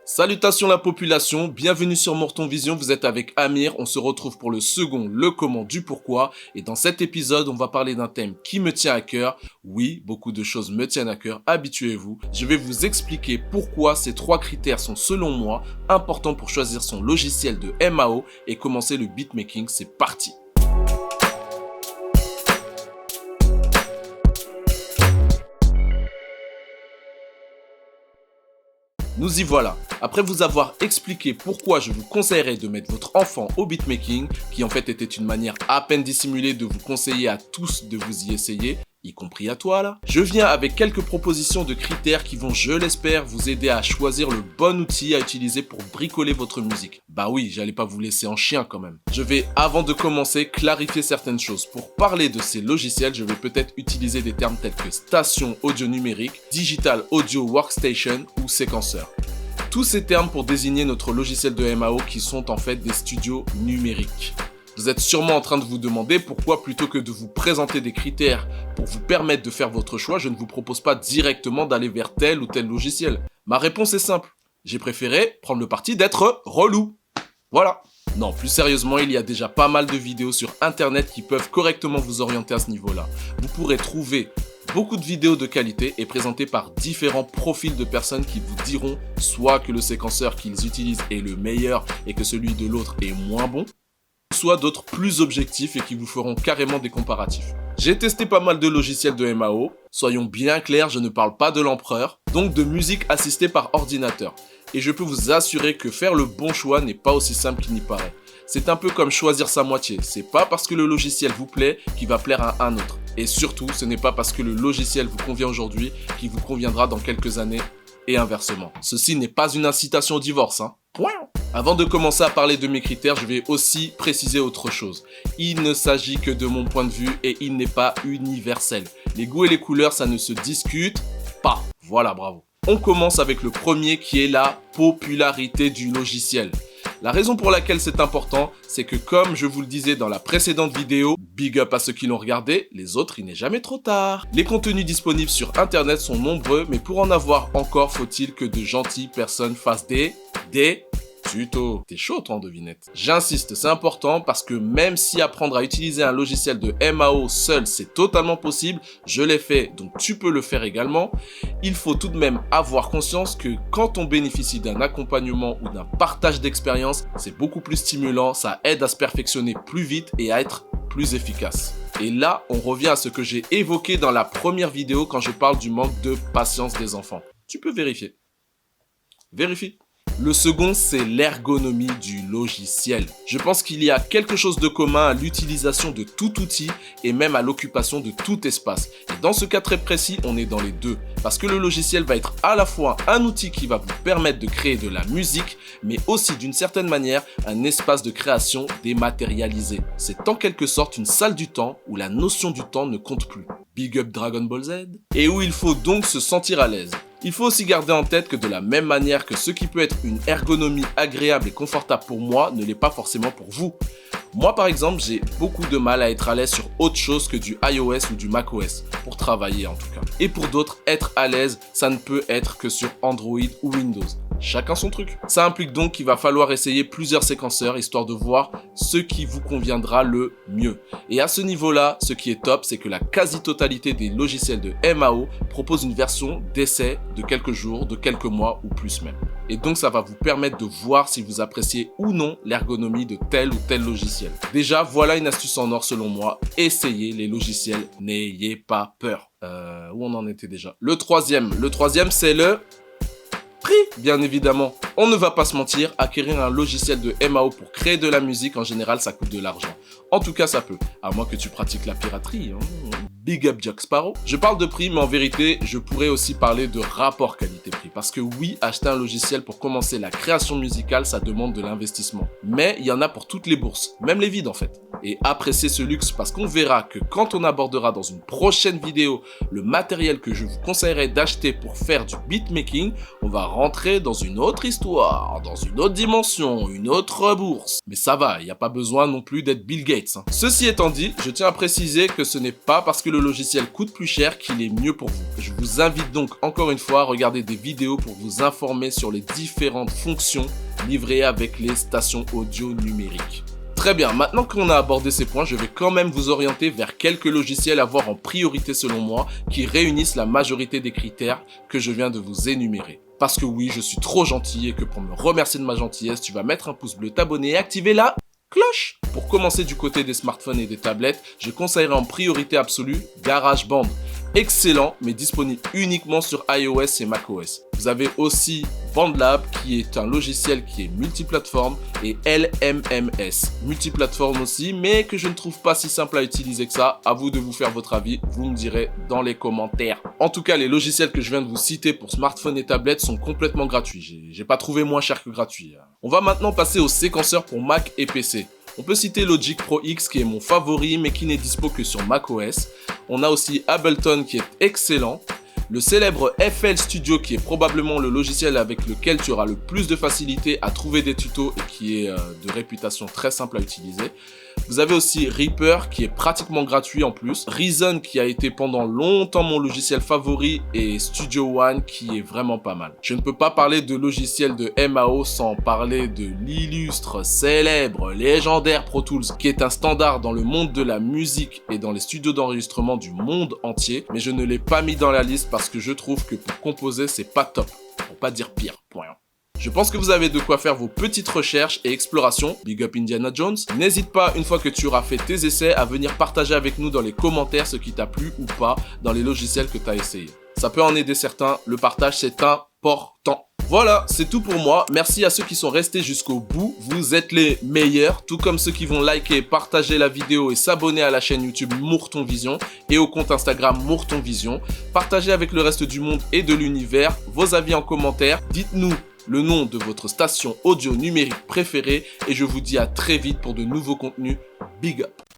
Salutations la population, bienvenue sur Morton Vision, vous êtes avec Amir, on se retrouve pour le second, le comment du pourquoi, et dans cet épisode, on va parler d'un thème qui me tient à cœur. Oui, beaucoup de choses me tiennent à cœur, habituez-vous. Je vais vous expliquer pourquoi ces 3 critères sont selon moi importants pour choisir son logiciel de MAO et commencer le beatmaking, c'est parti. Nous y voilà. Après vous avoir expliqué pourquoi je vous conseillerais de mettre votre enfant au beatmaking, qui en fait était une manière à peine dissimulée de vous conseiller à tous de vous y essayer, y compris à toi là, je viens avec quelques propositions de critères qui vont, je l'espère, vous aider à choisir le bon outil à utiliser pour bricoler votre musique. Bah oui, j'allais pas vous laisser en chien quand même. Je vais, avant de commencer, clarifier certaines choses. Pour parler de ces logiciels, je vais peut-être utiliser des termes tels que station audio numérique, digital audio workstation ou séquenceur. Tous ces termes pour désigner notre logiciel de MAO qui sont en fait des studios numériques. Vous êtes sûrement en train de vous demander pourquoi plutôt que de vous présenter des critères pour vous permettre de faire votre choix, je ne vous propose pas directement d'aller vers tel ou tel logiciel. Ma réponse est simple. J'ai préféré prendre le parti d'être relou. Voilà. Non, plus sérieusement, il y a déjà pas mal de vidéos sur internet qui peuvent correctement vous orienter à ce niveau-là. Vous pourrez trouver beaucoup de vidéos de qualité et présentées par différents profils de personnes qui vous diront soit que le séquenceur qu'ils utilisent est le meilleur et que celui de l'autre est moins bon, soit d'autres plus objectifs et qui vous feront carrément des comparatifs. J'ai testé pas mal de logiciels de MAO, soyons bien clairs, je ne parle pas de l'empereur, donc de musique assistée par ordinateur. Et je peux vous assurer que faire le bon choix n'est pas aussi simple qu'il n'y paraît. C'est un peu comme choisir sa moitié, c'est pas parce que le logiciel vous plaît qu'il va plaire à un autre. Et surtout, ce n'est pas parce que le logiciel vous convient aujourd'hui qu'il vous conviendra dans quelques années et inversement. Ceci n'est pas une incitation au divorce, hein. Point. Avant de commencer à parler de mes critères, je vais aussi préciser autre chose. Il ne s'agit que de mon point de vue et il n'est pas universel. Les goûts et les couleurs, ça ne se discute pas. Voilà, bravo. On commence avec le premier qui est la popularité du logiciel. La raison pour laquelle c'est important, c'est que comme je vous le disais dans la précédente vidéo, big up à ceux qui l'ont regardé, les autres il n'est jamais trop tard. Les contenus disponibles sur internet sont nombreux, mais pour en avoir encore, faut-il que de gentilles personnes fassent des tuto. T'es chaud toi en devinette. J'insiste, c'est important parce que même si apprendre à utiliser un logiciel de MAO seul c'est totalement possible, je l'ai fait donc tu peux le faire également, il faut tout de même avoir conscience que quand on bénéficie d'un accompagnement ou d'un partage d'expérience, c'est beaucoup plus stimulant, ça aide à se perfectionner plus vite et à être plus efficace. Et là, on revient à ce que j'ai évoqué dans la première vidéo quand je parle du manque de patience des enfants. Tu peux vérifier. Vérifie. Le second, c'est l'ergonomie du logiciel. Je pense qu'il y a quelque chose de commun à l'utilisation de tout outil et même à l'occupation de tout espace. Et dans ce cas très précis, on est dans les deux. Parce que le logiciel va être à la fois un outil qui va vous permettre de créer de la musique, mais aussi d'une certaine manière un espace de création dématérialisé. C'est en quelque sorte une salle du temps où la notion du temps ne compte plus. Big up Dragon Ball Z. Et où il faut donc se sentir à l'aise. Il faut aussi garder en tête que de la même manière que ce qui peut être une ergonomie agréable et confortable pour moi ne l'est pas forcément pour vous. Moi par exemple, j'ai beaucoup de mal à être à l'aise sur autre chose que du iOS ou du macOS, pour travailler en tout cas. Et pour d'autres, être à l'aise, ça ne peut être que sur Android ou Windows. Chacun son truc. Ça implique donc qu'il va falloir essayer plusieurs séquenceurs histoire de voir ce qui vous conviendra le mieux. Et à ce niveau-là, ce qui est top, c'est que la quasi-totalité des logiciels de MAO proposent une version d'essai de quelques jours, de quelques mois ou plus même. Et donc ça va vous permettre de voir si vous appréciez ou non l'ergonomie de tel ou tel logiciel. Déjà, voilà une astuce en or selon moi. Essayez les logiciels, n'ayez pas peur. Où on en était déjà? Le troisième, c'est le prix, bien évidemment. On ne va pas se mentir, acquérir un logiciel de MAO pour créer de la musique, en général, ça coûte de l'argent. En tout cas, ça peut. À moins que tu pratiques la piraterie, hein. Big up Jack Sparrow. Je parle de prix, mais en vérité, je pourrais aussi parler de rapport qualité-prix. Parce que oui, acheter un logiciel pour commencer la création musicale, ça demande de l'investissement. Mais il y en a pour toutes les bourses, même les vides en fait. Et appréciez ce luxe parce qu'on verra que quand on abordera dans une prochaine vidéo le matériel que je vous conseillerais d'acheter pour faire du beatmaking, on va rentrer dans une autre histoire, dans une autre dimension, une autre bourse. Mais ça va, il n'y a pas besoin non plus d'être Bill Gates, hein. Ceci étant dit, je tiens à préciser que ce n'est pas parce que le logiciel coûte plus cher qu'il est mieux pour vous. Je vous invite donc encore une fois à regarder des vidéos pour vous informer sur les différentes fonctions livrées avec les stations audio numériques. Très bien, maintenant qu'on a abordé ces points, je vais quand même vous orienter vers quelques logiciels à voir en priorité selon moi qui réunissent la majorité des critères que je viens de vous énumérer. Parce que oui, je suis trop gentil et que pour me remercier de ma gentillesse, tu vas mettre un pouce bleu, t'abonner et activer la cloche. Pour commencer du côté des smartphones et des tablettes, je conseillerais en priorité absolue GarageBand. Excellent, mais disponible uniquement sur iOS et macOS. Vous avez aussi BandLab qui est un logiciel qui est multiplateforme et LMMS, multiplateforme aussi, mais que je ne trouve pas si simple à utiliser que ça. À vous de vous faire votre avis, vous me direz dans les commentaires. En tout cas, les logiciels que je viens de vous citer pour smartphone et tablettes sont complètement gratuits. J'ai pas trouvé moins cher que gratuit. On va maintenant passer aux séquenceurs pour Mac et PC. On peut citer Logic Pro X qui est mon favori mais qui n'est dispo que sur macOS. On a aussi Ableton qui est excellent. Le célèbre FL Studio qui est probablement le logiciel avec lequel tu auras le plus de facilité à trouver des tutos et qui est de réputation très simple à utiliser. Vous avez aussi Reaper qui est pratiquement gratuit en plus, Reason qui a été pendant longtemps mon logiciel favori et Studio One qui est vraiment pas mal. Je ne peux pas parler de logiciel de MAO sans parler de l'illustre, célèbre, légendaire Pro Tools qui est un standard dans le monde de la musique et dans les studios d'enregistrement du monde entier, mais je ne l'ai pas mis dans la liste parce que je trouve que pour composer c'est pas top, pour pas dire pire, point. Je pense que vous avez de quoi faire vos petites recherches et explorations. Big up Indiana Jones. N'hésite pas, une fois que tu auras fait tes essais, à venir partager avec nous dans les commentaires ce qui t'a plu ou pas dans les logiciels que tu as essayé. Ça peut en aider certains, le partage c'est important. Voilà, c'est tout pour moi. Merci à ceux qui sont restés jusqu'au bout. Vous êtes les meilleurs, tout comme ceux qui vont liker, partager la vidéo et s'abonner à la chaîne YouTube Mourton Vision et au compte Instagram Mourton Vision. Partagez avec le reste du monde et de l'univers vos avis en commentaire. Dites-nous le nom de votre station audio numérique préférée et je vous dis à très vite pour de nouveaux contenus. Big up!